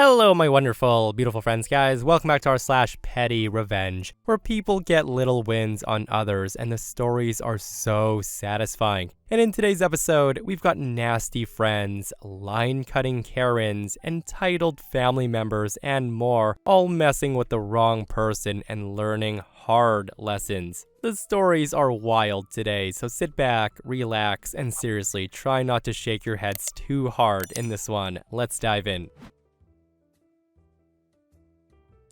Hello, my wonderful, beautiful friends, guys. Welcome back to our /PettyRevenge, where people get little wins on others, and the stories are so satisfying. And in today's episode, we've got nasty friends, line-cutting Karens, entitled family members, and more, all messing with the wrong person and learning hard lessons. The stories are wild today, so sit back, relax, and seriously, try not to shake your heads too hard in this one. Let's dive in.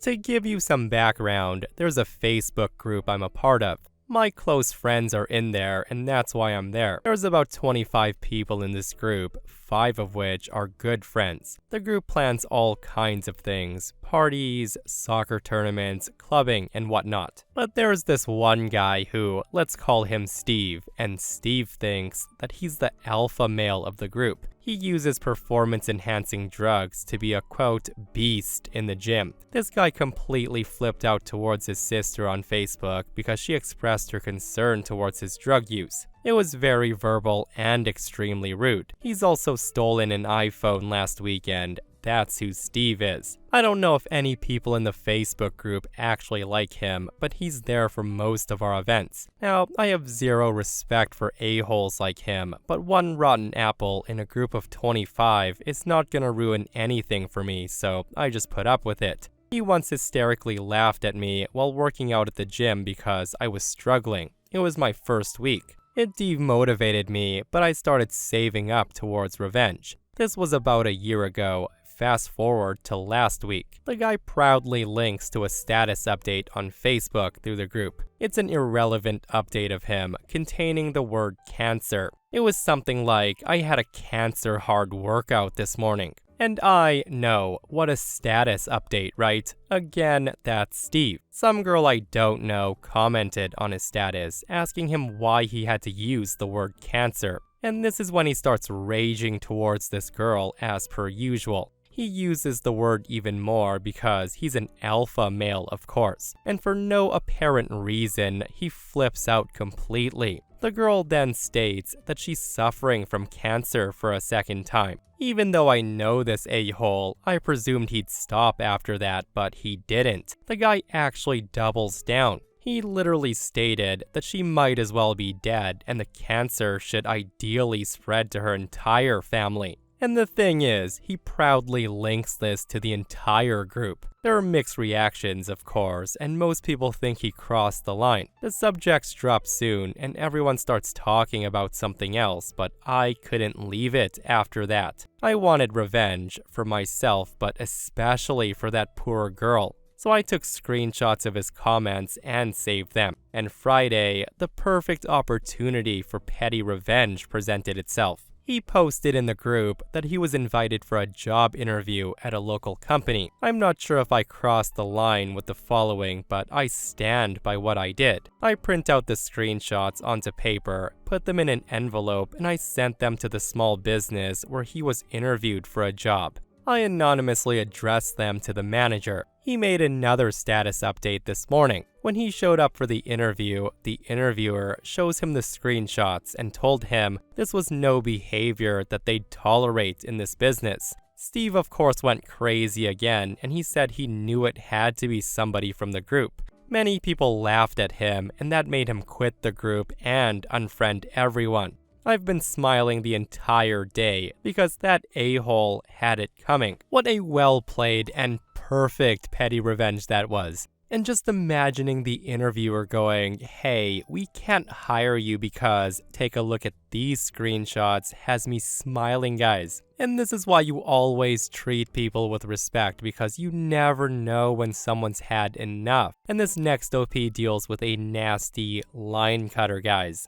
To give you some background, there's a Facebook group I'm a part of. My close friends are in there, and that's why I'm there. There's about 25 people in this group, 5 of which are good friends. The group plans all kinds of things: parties, soccer tournaments, clubbing, and whatnot. But there's this one guy who, let's call him Steve, and Steve thinks that he's the alpha male of the group. He uses performance-enhancing drugs to be a, quote, beast in the gym. This guy completely flipped out towards his sister on Facebook because she expressed her concern towards his drug use. It was very verbal and extremely rude. He's also stolen an iPhone last weekend. That's who Steve is. I don't know if any people in the Facebook group actually like him, but he's there for most of our events. Now, I have zero respect for a-holes like him, but one rotten apple in a group of 25 is not gonna ruin anything for me, so I just put up with it. He once hysterically laughed at me while working out at the gym because I was struggling. It was my first week. It demotivated me, but I started saving up towards revenge. This was about a year ago. Fast forward to last week. The guy proudly links to a status update on Facebook through the group. It's an irrelevant update of him containing the word cancer. It was something like, "I had a cancer hard workout this morning." And I know, what a status update, right? Again, that's Steve. Some girl I don't know commented on his status, asking him why he had to use the word cancer. And this is when he starts raging towards this girl as per usual. He uses the word even more because he's an alpha male, of course, and for no apparent reason, he flips out completely. The girl then states that she's suffering from cancer for a second time. Even though I know this a-hole, I presumed he'd stop after that, but he didn't. The guy actually doubles down. He literally stated that she might as well be dead and the cancer should ideally spread to her entire family. And the thing is, he proudly links this to the entire group. There are mixed reactions, of course, and most people think he crossed the line. The subjects drop soon, and everyone starts talking about something else, but I couldn't leave it after that. I wanted revenge for myself, but especially for that poor girl. So I took screenshots of his comments and saved them. And Friday, the perfect opportunity for petty revenge presented itself. He posted in the group that he was invited for a job interview at a local company. I'm not sure if I crossed the line with the following, but I stand by what I did. I print out the screenshots onto paper, put them in an envelope, and I sent them to the small business where he was interviewed for a job. I anonymously addressed them to the manager. He made another status update this morning. When he showed up for the interview, the interviewer shows him the screenshots and told him this was no behavior that they'd tolerate in this business. Steve, of course, went crazy again, and he said he knew it had to be somebody from the group. Many people laughed at him, and that made him quit the group and unfriend everyone. I've been smiling the entire day because that a-hole had it coming. What a well-played and perfect petty revenge that was. And just imagining the interviewer going, "Hey, we can't hire you because take a look at these screenshots," has me smiling, guys. And this is why you always treat people with respect, because you never know when someone's had enough. And this next OP deals with a nasty line cutter, guys.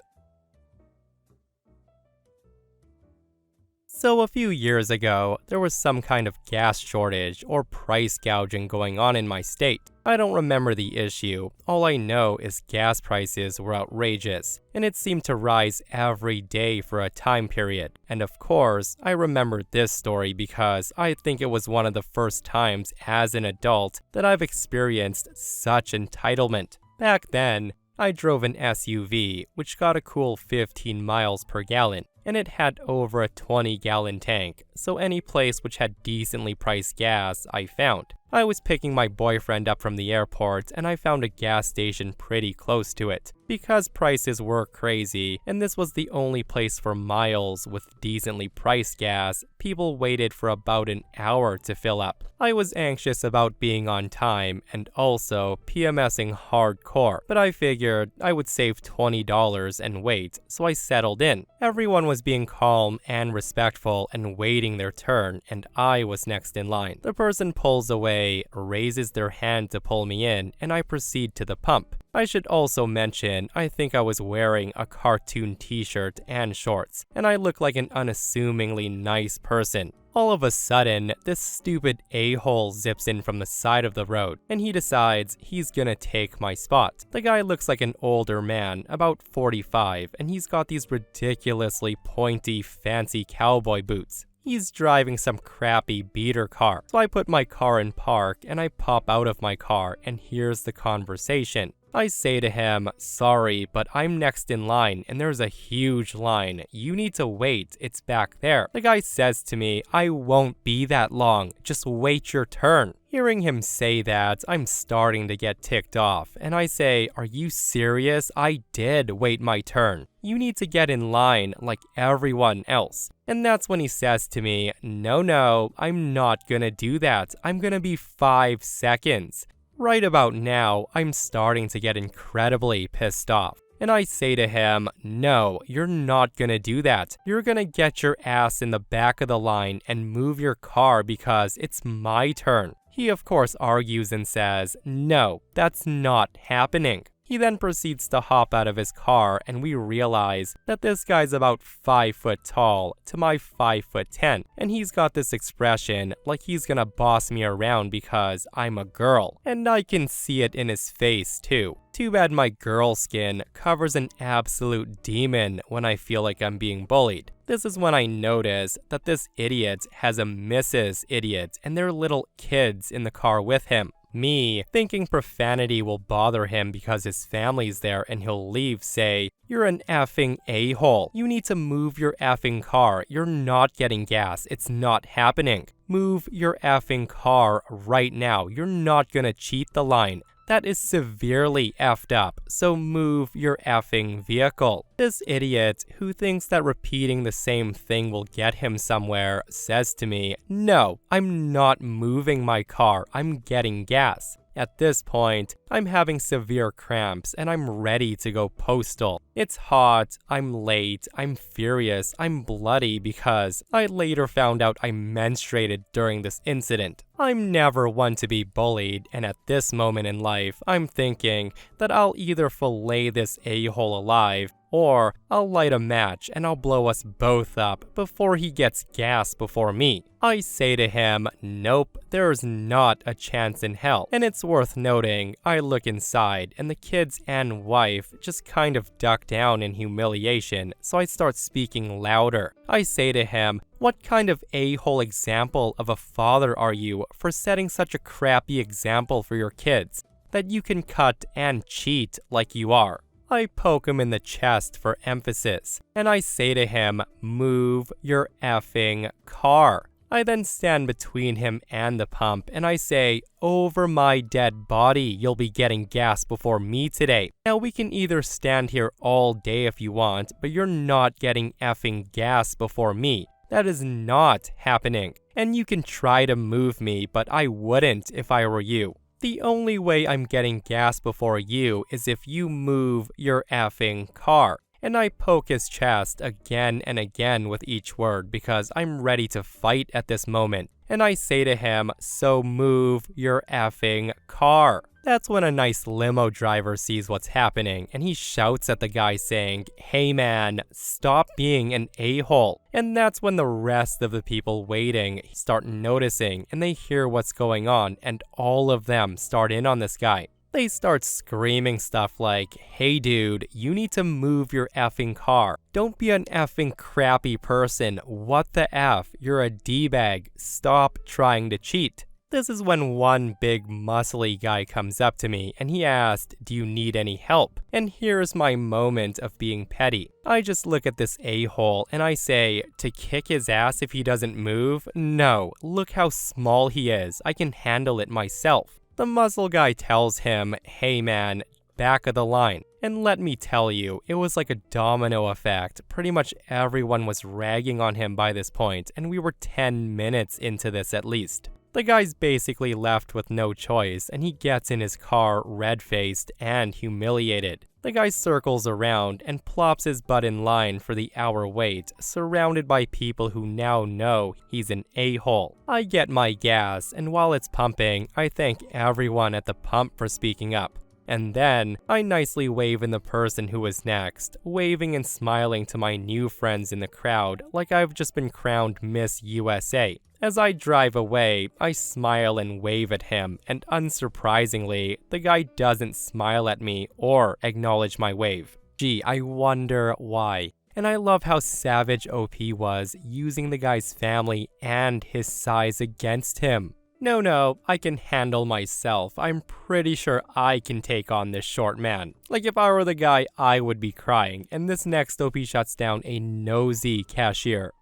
So a few years ago, there was some kind of gas shortage or price gouging going on in my state. I don't remember the issue. All I know is gas prices were outrageous, and it seemed to rise every day for a time period. And of course, I remember this story because I think it was one of the first times as an adult that I've experienced such entitlement. Back then, I drove an SUV, which got a cool 15 miles per gallon. and it had over a 20-gallon tank, so any place which had decently priced gas I found. I was picking my boyfriend up from the airport, and I found a gas station pretty close to it. Because prices were crazy, and this was the only place for miles with decently priced gas, people waited for about an hour to fill up. I was anxious about being on time, and also PMSing hardcore, but I figured I would save $20 and wait, so I settled in. Everyone was being calm and respectful and waiting their turn, and I was next in line. The person pulls away, raises their hand to pull me in, and I proceed to the pump. I should also mention, I think I was wearing a cartoon t-shirt and shorts, and I look like an unassumingly nice person. All of a sudden, this stupid a-hole zips in from the side of the road, and he decides he's gonna take my spot. The guy looks like an older man, about 45, and he's got these ridiculously pointy, fancy cowboy boots. He's driving some crappy beater car. So I put my car in park, and I pop out of my car, and here's the conversation. I say to him, sorry, but I'm next in line, and there's a huge line. You need to wait, it's back there. The guy says to me, I won't be that long, just wait your turn. Hearing him say that, I'm starting to get ticked off, and I say, are you serious? I did wait my turn. You need to get in line like everyone else. And that's when he says to me, no, I'm not gonna do that. I'm gonna be 5 seconds. Right about now, I'm starting to get incredibly pissed off. And I say to him, no, you're not gonna do that. You're gonna get your ass in the back of the line and move your car because it's my turn. He of course argues and says, no, that's not happening. He then proceeds to hop out of his car, and we realize that this guy's about 5 foot tall to my 5'10", and he's got this expression like he's gonna boss me around because I'm a girl, and I can see it in his face too. Too bad my girl skin covers an absolute demon when I feel like I'm being bullied. This is when I notice that this idiot has a Mrs. Idiot and their little kids in the car with him. Me, thinking profanity will bother him because his family's there and he'll leave, say, you're an effing a-hole. You need to move your effing car. You're not getting gas. It's not happening. Move your effing car right now. You're not gonna cheat the line. That is severely effed up, so move your effing vehicle. This idiot, who thinks that repeating the same thing will get him somewhere, says to me, no, I'm not moving my car, I'm getting gas. At this point, I'm having severe cramps and I'm ready to go postal. It's hot, I'm late, I'm furious, I'm bloody because I later found out I menstruated during this incident. I'm never one to be bullied, and at this moment in life, I'm thinking that I'll either fillet this a-hole alive, or I'll light a match and I'll blow us both up before he gets gas before me. I say to him, nope, there's not a chance in hell. And it's worth noting, I look inside and the kids and wife just kind of duck down in humiliation, so I start speaking louder. I say to him, what kind of a-hole example of a father are you for setting such a crappy example for your kids that you can cut and cheat like you are? I poke him in the chest for emphasis, and I say to him, move your effing car. I then stand between him and the pump, and I say, over my dead body, you'll be getting gas before me today. Now we can either stand here all day if you want, but you're not getting effing gas before me. That is not happening. And you can try to move me, but I wouldn't if I were you. The only way I'm getting gas before you is if you move your effing car. And I poke his chest again and again with each word because I'm ready to fight at this moment. And I say to him, so move your effing car. That's when a nice limo driver sees what's happening and he shouts at the guy saying, hey man, stop being an a-hole. And that's when the rest of the people waiting start noticing and they hear what's going on, and all of them start in on this guy. They start screaming stuff like, hey dude, you need to move your effing car. Don't be an effing crappy person. What the F? You're a D-bag. Stop trying to cheat. This is when one big muscly guy comes up to me and he asked, "Do you need any help?" And here's my moment of being petty. I just look at this a-hole and I say, to kick his ass if he doesn't move? No, look how small he is. I can handle it myself. The muscle guy tells him, "Hey man, back of the line." And let me tell you, it was like a domino effect. Pretty much everyone was ragging on him by this point, and we were 10 minutes into this at least. The guy's basically left with no choice, and he gets in his car red-faced and humiliated. The guy circles around and plops his butt in line for the hour wait, surrounded by people who now know he's an a-hole. I get my gas, and while it's pumping, I thank everyone at the pump for speaking up. And then, I nicely wave in the person who was next, waving and smiling to my new friends in the crowd like I've just been crowned Miss USA. As I drive away, I smile and wave at him, and unsurprisingly, the guy doesn't smile at me or acknowledge my wave. Gee, I wonder why. And I love how savage OP was, using the guy's family and his size against him. No, I can handle myself. I'm pretty sure I can take on this short man. Like if I were the guy, I would be crying, and this next OP shuts down a nosy cashier.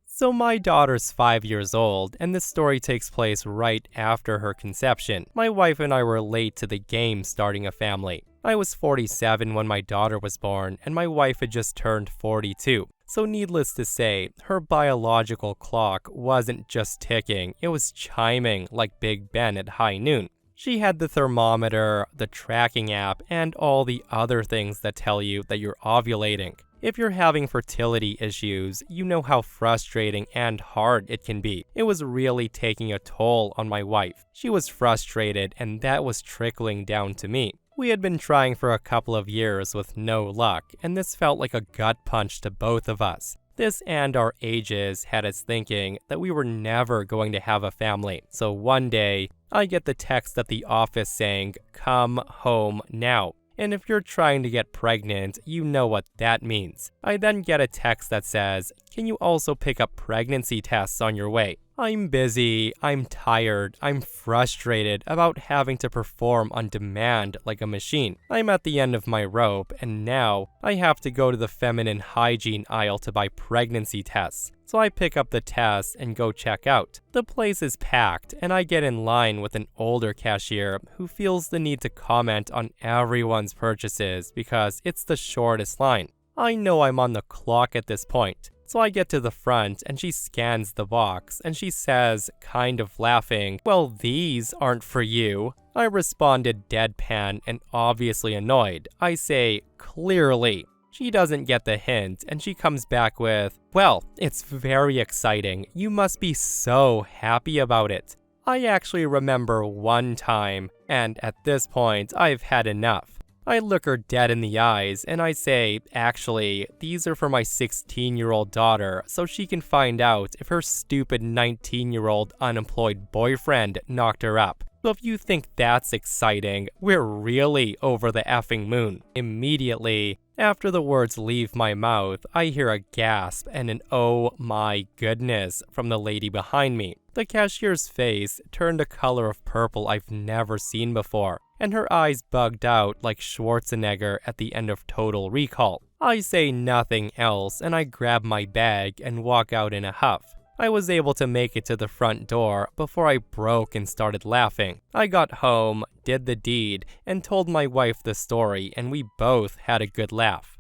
So my daughter's 5 years old, and this story takes place right after her conception. My wife and I were late to the game starting a family. I was 47 when my daughter was born, and my wife had just turned 42. So needless to say, her biological clock wasn't just ticking, it was chiming like Big Ben at high noon. She had the thermometer, the tracking app, and all the other things that tell you that you're ovulating. If you're having fertility issues, you know how frustrating and hard it can be. It was really taking a toll on my wife. She was frustrated, and that was trickling down to me. We had been trying for a couple of years with no luck, and this felt like a gut punch to both of us. This and our ages had us thinking that we were never going to have a family. So one day, I get the text at the office saying, "Come home now." And if you're trying to get pregnant, you know what that means. I then get a text that says, "Can you also pick up pregnancy tests on your way?" I'm busy, I'm tired, I'm frustrated about having to perform on demand like a machine. I'm at the end of my rope, and now I have to go to the feminine hygiene aisle to buy pregnancy tests. So I pick up the tests and go check out. The place is packed, and I get in line with an older cashier who feels the need to comment on everyone's purchases because it's the shortest line. I know I'm on the clock at this point. So I get to the front and she scans the box and she says, kind of laughing, "Well, these aren't for you." I responded deadpan and obviously annoyed. I say, "Clearly." She doesn't get the hint and she comes back with, "Well, it's very exciting. You must be so happy about it." I actually remember one time, and at this point, I've had enough. I look her dead in the eyes and I say, "Actually, these are for my 16-year-old daughter so she can find out if her stupid 19-year-old unemployed boyfriend knocked her up. So if you think that's exciting, we're really over the effing moon." Immediately, after the words leave my mouth, I hear a gasp and an "oh my goodness" from the lady behind me. The cashier's face turned a color of purple I've never seen before, and her eyes bugged out like Schwarzenegger at the end of Total Recall. I say nothing else, and I grab my bag and walk out in a huff. I was able to make it to the front door before I broke and started laughing. I got home, did the deed, and told my wife the story, and we both had a good laugh.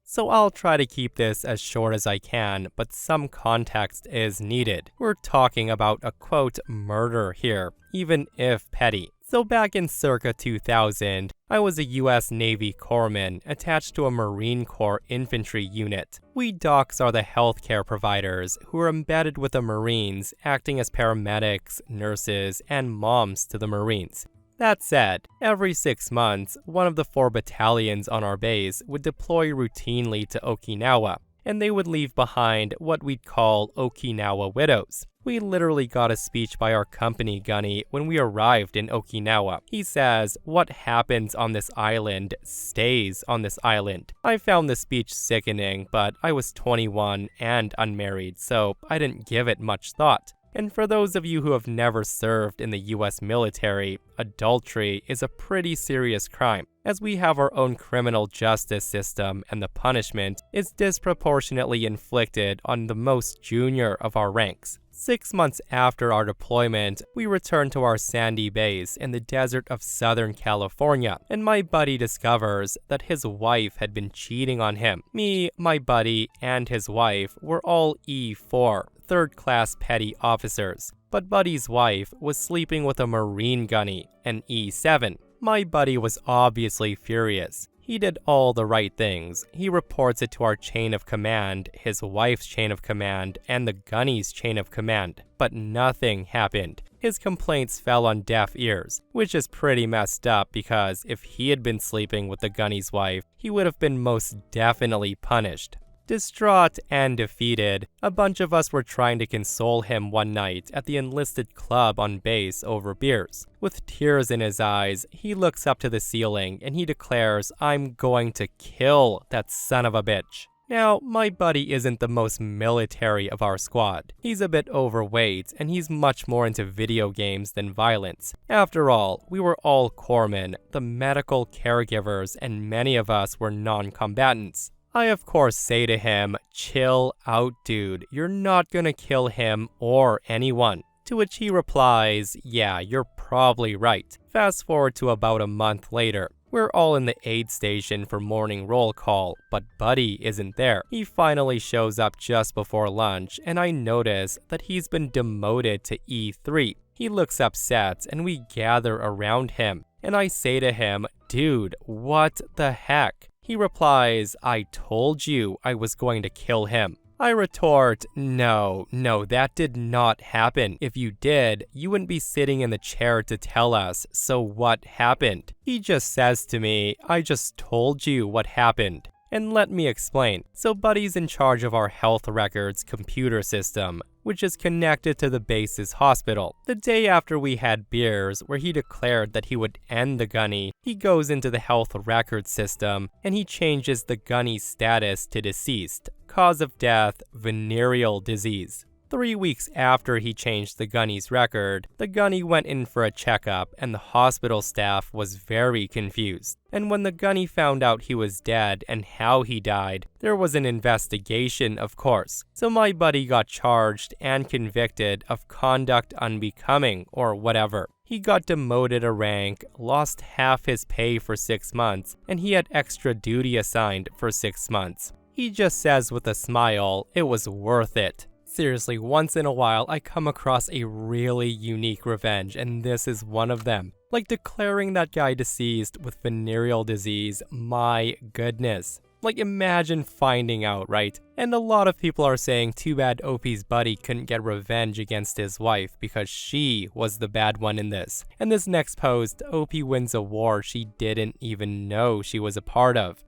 So I'll try to keep this as short as I can, but some context is needed. We're talking about a quote murder here, even if petty. So back in circa 2000, I was a US Navy corpsman attached to a Marine Corps infantry unit. We docs are the healthcare providers who are embedded with the Marines, acting as paramedics, nurses, and moms to the Marines. That said, every 6 months, one of the 4 battalions on our base would deploy routinely to Okinawa, and they would leave behind what we'd call Okinawa widows. We literally got a speech by our company gunny when we arrived in Okinawa. He says, "What happens on this island stays on this island." I found the speech sickening, but I was 21 and unmarried, so I didn't give it much thought. And for those of you who have never served in the US military, adultery is a pretty serious crime, as we have our own criminal justice system and the punishment is disproportionately inflicted on the most junior of our ranks. 6 months after our deployment, we returned to our sandy base in the desert of Southern California, and my buddy discovers that his wife had been cheating on him. Me, my buddy, and his wife were all E4, third-class petty officers, but Buddy's wife was sleeping with a Marine gunny, an E7. My buddy was obviously furious. He did all the right things. He reports it to our chain of command, his wife's chain of command, and the gunny's chain of command. But nothing happened. His complaints fell on deaf ears, which is pretty messed up because if he had been sleeping with the gunny's wife, he would have been most definitely punished. Distraught and defeated, a bunch of us were trying to console him one night at the enlisted club on base over beers. With tears in his eyes, he looks up to the ceiling and he declares, "I'm going to kill that son of a bitch." Now, my buddy isn't the most military of our squad. He's a bit overweight, and he's much more into video games than violence. After all, we were all corpsmen, the medical caregivers, and many of us were non-combatants. I of course say to him, "Chill out, dude, you're not gonna kill him or anyone." To which he replies, "Yeah, you're probably right." Fast forward to about a month later. We're all in the aid station for morning roll call, but Buddy isn't there. He finally shows up just before lunch, and I notice that he's been demoted to E3. He looks upset, and we gather around him, and I say to him, "Dude, what the heck?" He replies, "I told you I was going to kill him." I retort, No, that did not happen. If you did, you wouldn't be sitting in the chair to tell us, so what happened?" He just says to me, "I just told you what happened." And let me explain. So Buddy's in charge of our health records computer system, which is connected to the base's hospital. The day after we had beers, where he declared that he would end the gunny, he goes into the health record system and he changes the gunny's status to deceased. Cause of death, venereal disease. 3 weeks after he changed the gunny's record, the gunny went in for a checkup and the hospital staff was very confused. And when the gunny found out he was dead and how he died, there was an investigation, of course. So my buddy got charged and convicted of conduct unbecoming or whatever. He got demoted a rank, lost half his pay for 6 months, and he had extra duty assigned for 6 months. He just says with a smile, it was worth it. Seriously, once in a while, I come across a really unique revenge, and this is one of them. Like declaring that guy deceased with venereal disease, my goodness. Like imagine finding out, right? And a lot of people are saying too bad OP's buddy couldn't get revenge against his wife because she was the bad one in this. And this next post, OP wins a war she didn't even know she was a part of.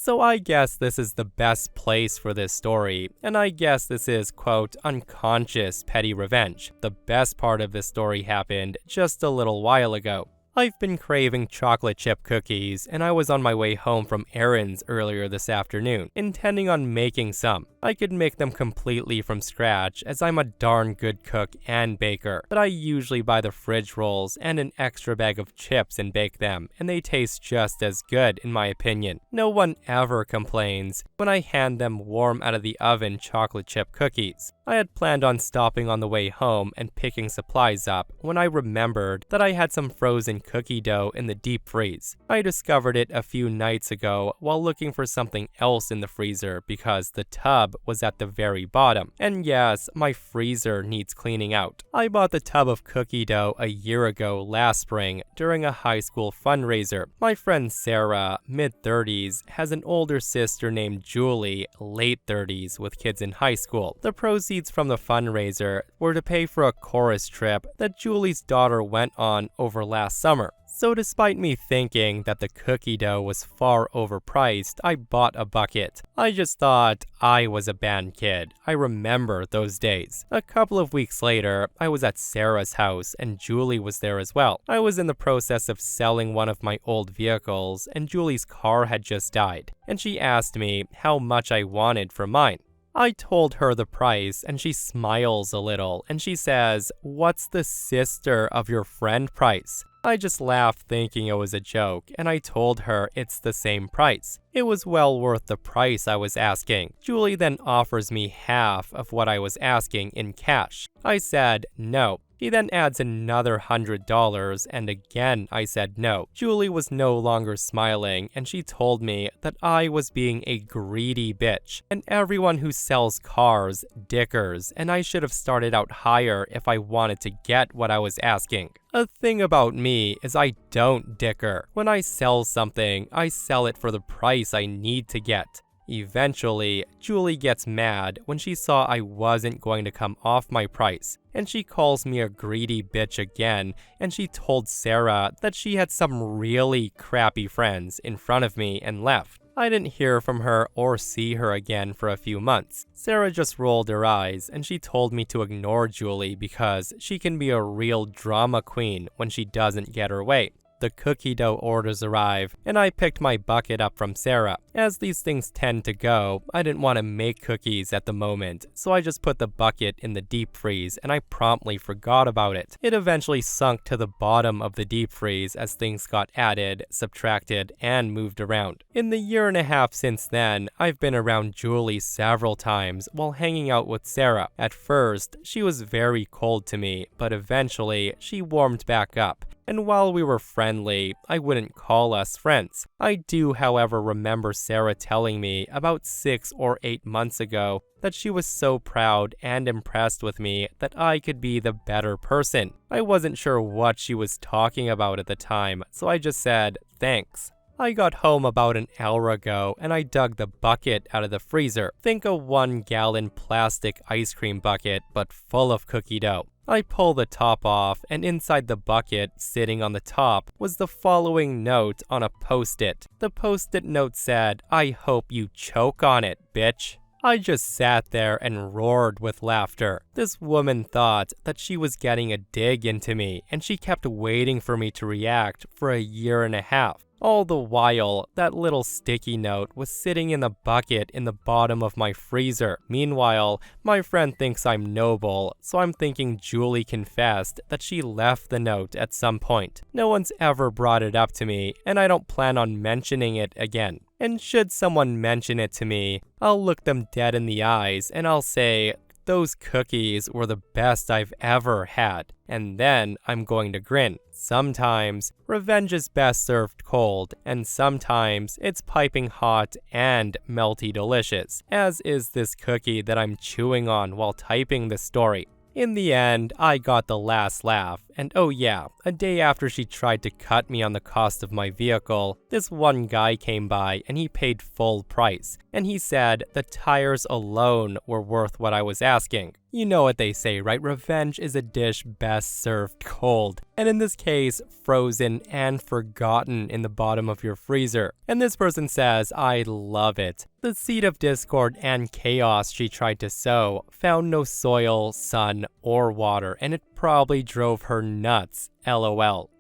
So I guess this is the best place for this story, and I guess this is, quote, unconscious petty revenge. The best part of this story happened just a little while ago. I've been craving chocolate chip cookies, and I was on my way home from errands earlier this afternoon, intending on making some. I could make them completely from scratch, as I'm a darn good cook and baker, but I usually buy the fridge rolls and an extra bag of chips and bake them, and they taste just as good in my opinion. No one ever complains when I hand them warm out of the oven chocolate chip cookies. I had planned on stopping on the way home and picking supplies up when I remembered that I had some frozen cookie dough in the deep freeze. I discovered it a few nights ago while looking for something else in the freezer because the tub was at the very bottom. And yes, my freezer needs cleaning out. I bought the tub of cookie dough a year ago last spring during a high school fundraiser. My friend Sarah, mid-30s, has an older sister named Julie, late 30s, with kids in high school. The proceeds from the fundraiser were to pay for a chorus trip that Julie's daughter went on over last summer. So despite me thinking that the cookie dough was far overpriced, I bought a bucket. I just thought I was a bad kid. I remember those days. A couple of weeks later, I was at Sarah's house and Julie was there as well. I was in the process of selling one of my old vehicles and Julie's car had just died, and she asked me how much I wanted for mine. I told her the price and she smiles a little and she says, "What's the sister of your friend price?" I just laughed thinking it was a joke and I told her it's the same price. It was well worth the price I was asking. Julie then offers me half of what I was asking in cash. I said no. He then adds another $100 and again I said no. Julie was no longer smiling and she told me that I was being a greedy bitch and everyone who sells cars dickers and I should have started out higher if I wanted to get what I was asking. A thing about me is I don't dicker. When I sell something, I sell it for the price I need to get. Eventually, Julie gets mad when she saw I wasn't going to come off my price, and she calls me a greedy bitch again, and she told Sarah that she had some really crappy friends in front of me and left. I didn't hear from her or see her again for a few months. Sarah just rolled her eyes and she told me to ignore Julie because she can be a real drama queen when she doesn't get her way. The cookie dough orders arrive, and I picked my bucket up from Sarah. As these things tend to go, I didn't want to make cookies at the moment, so I just put the bucket in the deep freeze and I promptly forgot about it. It eventually sunk to the bottom of the deep freeze as things got added, subtracted, and moved around. In the year and a half since then, I've been around Julie several times while hanging out with Sarah. At first, she was very cold to me, but eventually she warmed back up. And while we were friendly, I wouldn't call us friends. I do, however, remember Sarah telling me about 6 or 8 months ago that she was so proud and impressed with me that I could be the better person. I wasn't sure what she was talking about at the time, so I just said, "Thanks." I got home about an hour ago and I dug the bucket out of the freezer. Think a 1-gallon plastic ice cream bucket, but full of cookie dough. I pull the top off, and inside the bucket, sitting on the top, was the following note on a post-it. The post-it note said, "I hope you choke on it, bitch." I just sat there and roared with laughter. This woman thought that she was getting a dig into me, and she kept waiting for me to react for a year and a half. All the while, that little sticky note was sitting in the bucket in the bottom of my freezer. Meanwhile, my friend thinks I'm noble, so I'm thinking Julie confessed that she left the note at some point. No one's ever brought it up to me, and I don't plan on mentioning it again. And should someone mention it to me, I'll look them dead in the eyes and I'll say, "Those cookies were the best I've ever had." And then I'm going to grin. Sometimes revenge is best served cold, and sometimes it's piping hot and melty delicious, as is this cookie that I'm chewing on while typing this story. In the end, I got the last laugh, and oh yeah, a day after she tried to cut me on the cost of my vehicle, this one guy came by and he paid full price, and he said the tires alone were worth what I was asking. You know what they say, right? Revenge is a dish best served cold. And in this case, frozen and forgotten in the bottom of your freezer. And this person says, "I love it." The seed of discord and chaos she tried to sow found no soil, sun, or water, and it probably drove her nuts. LOL.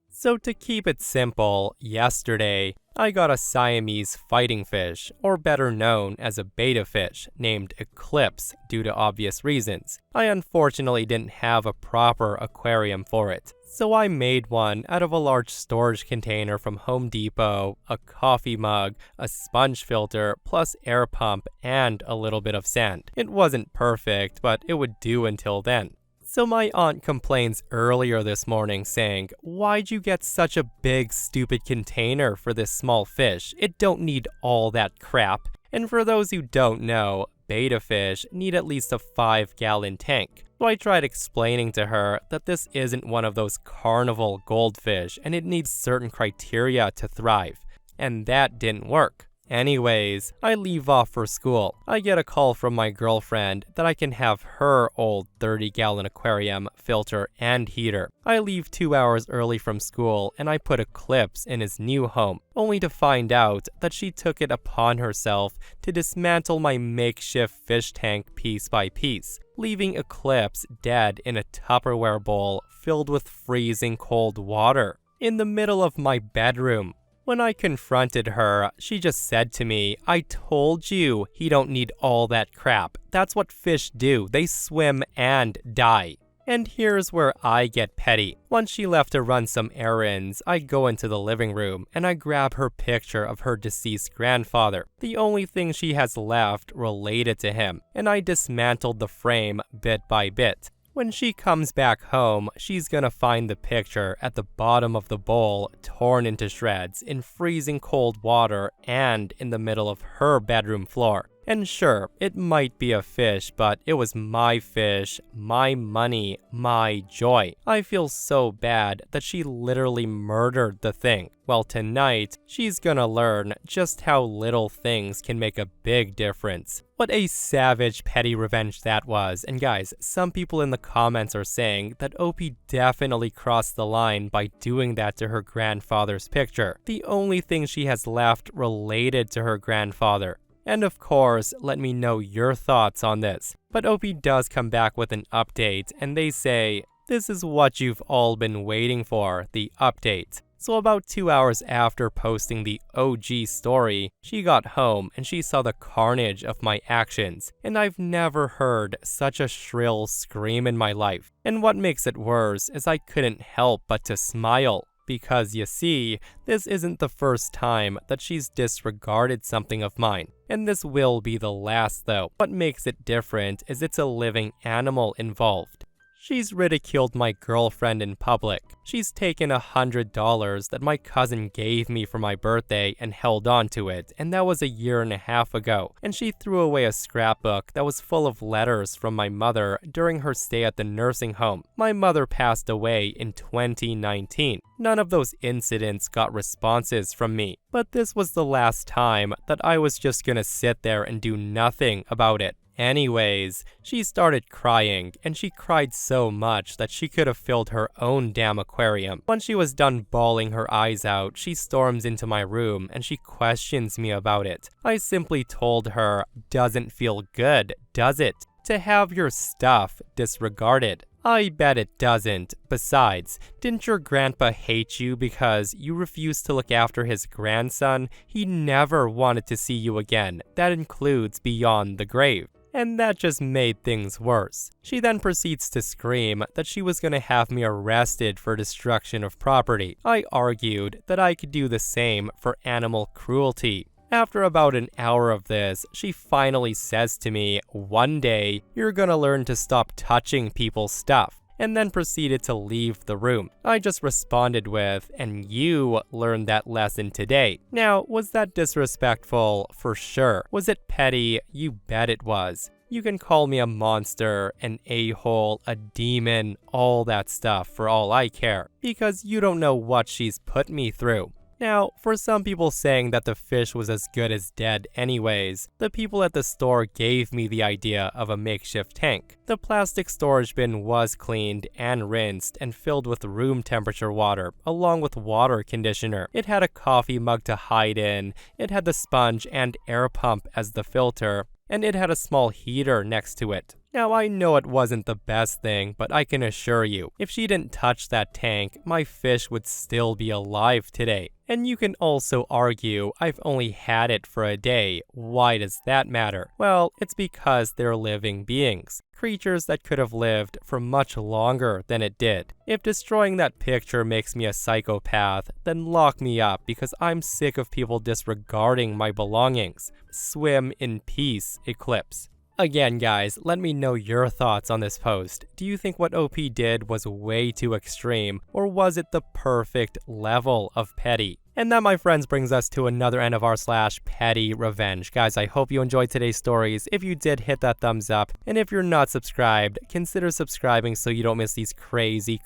So to keep it simple, yesterday, I got a Siamese fighting fish, or better known as a betta fish, named Eclipse due to obvious reasons. I unfortunately didn't have a proper aquarium for it, so I made one out of a large storage container from Home Depot, a coffee mug, a sponge filter, plus air pump, and a little bit of sand. It wasn't perfect, but it would do until then. So my aunt complains earlier this morning saying, "Why'd you get such a big stupid container for this small fish? It don't need all that crap." And for those who don't know, betta fish need at least a 5-gallon tank. So I tried explaining to her that this isn't one of those carnival goldfish and it needs certain criteria to thrive. And that didn't work. Anyways, I leave off for school. I get a call from my girlfriend that I can have her old 30-gallon aquarium, filter, and heater. I leave 2 hours early from school and I put Eclipse in his new home, only to find out that she took it upon herself to dismantle my makeshift fish tank piece by piece, leaving Eclipse dead in a Tupperware bowl filled with freezing cold water in the middle of my bedroom. When I confronted her, she just said to me, "I told you he don't need all that crap. That's what fish do. They swim and die." And here's where I get petty. Once she left to run some errands, I go into the living room and I grab her picture of her deceased grandfather, the only thing she has left related to him, and I dismantled the frame bit by bit. When she comes back home, she's gonna find the picture at the bottom of the bowl, torn into shreds, in freezing cold water, and in the middle of her bedroom floor. And sure, it might be a fish, but it was my fish, my money, my joy. I feel so bad that she literally murdered the thing. Well, tonight, she's gonna learn just how little things can make a big difference. What a savage petty revenge that was. And guys, some people in the comments are saying that OP definitely crossed the line by doing that to her grandfather's picture, the only thing she has left related to her grandfather. And of course, let me know your thoughts on this. But OP does come back with an update, and they say, "This is what you've all been waiting for, the update." So about 2 hours after posting the OG story, she got home and she saw the carnage of my actions. And I've never heard such a shrill scream in my life. And what makes it worse is I couldn't help but to smile. Because you see, this isn't the first time that she's disregarded something of mine. And this will be the last though. What makes it different is it's a living animal involved. She's ridiculed my girlfriend in public. She's taken $100 that my cousin gave me for my birthday and held on to it, and that was a year and a half ago. And she threw away a scrapbook that was full of letters from my mother during her stay at the nursing home. My mother passed away in 2019. None of those incidents got responses from me. But this was the last time that I was just gonna sit there and do nothing about it. Anyways, she started crying, and she cried so much that she could have filled her own damn aquarium. When she was done bawling her eyes out, she storms into my room and she questions me about it. I simply told her, "Doesn't feel good, does it? To have your stuff disregarded." I bet it doesn't. Besides, didn't your grandpa hate you because you refused to look after his grandson? He never wanted to see you again. That includes beyond the grave. And that just made things worse. She then proceeds to scream that she was gonna have me arrested for destruction of property. I argued that I could do the same for animal cruelty. After about an hour of this, she finally says to me, "One day, you're gonna learn to stop touching people's stuff," and then proceeded to leave the room. I just responded with, "And you learned that lesson today." Now, was that disrespectful? For sure. Was it petty? You bet it was. You can call me a monster, an a-hole, a demon, all that stuff for all I care, because you don't know what she's put me through. Now, for some people saying that the fish was as good as dead anyways, the people at the store gave me the idea of a makeshift tank. The plastic storage bin was cleaned and rinsed and filled with room temperature water, along with water conditioner. It had a coffee mug to hide in, it had the sponge and air pump as the filter, and it had a small heater next to it. Now, I know it wasn't the best thing, but I can assure you, if she didn't touch that tank, my fish would still be alive today. And you can also argue, I've only had it for a day. Why does that matter? Well, it's because they're living beings. Creatures that could have lived for much longer than it did. If destroying that picture makes me a psychopath, then lock me up because I'm sick of people disregarding my belongings. Swim in peace, Eclipse. Again, guys, let me know your thoughts on this post. Do you think what OP did was way too extreme, or was it the perfect level of petty? And that, my friends, brings us to another end of r/PettyRevenge. Guys, I hope you enjoyed today's stories. If you did, hit that thumbs up. And if you're not subscribed, consider subscribing so you don't miss these crazy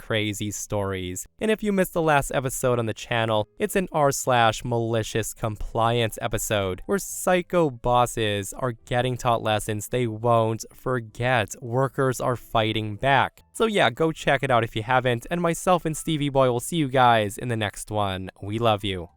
stories. And if you missed the last episode on the channel, it's an r/malicious compliance episode where psycho bosses are getting taught lessons they won't forget. Workers are fighting back. So yeah, go check it out if you haven't. And myself and Stevie Boy will see you guys in the next one. We love you.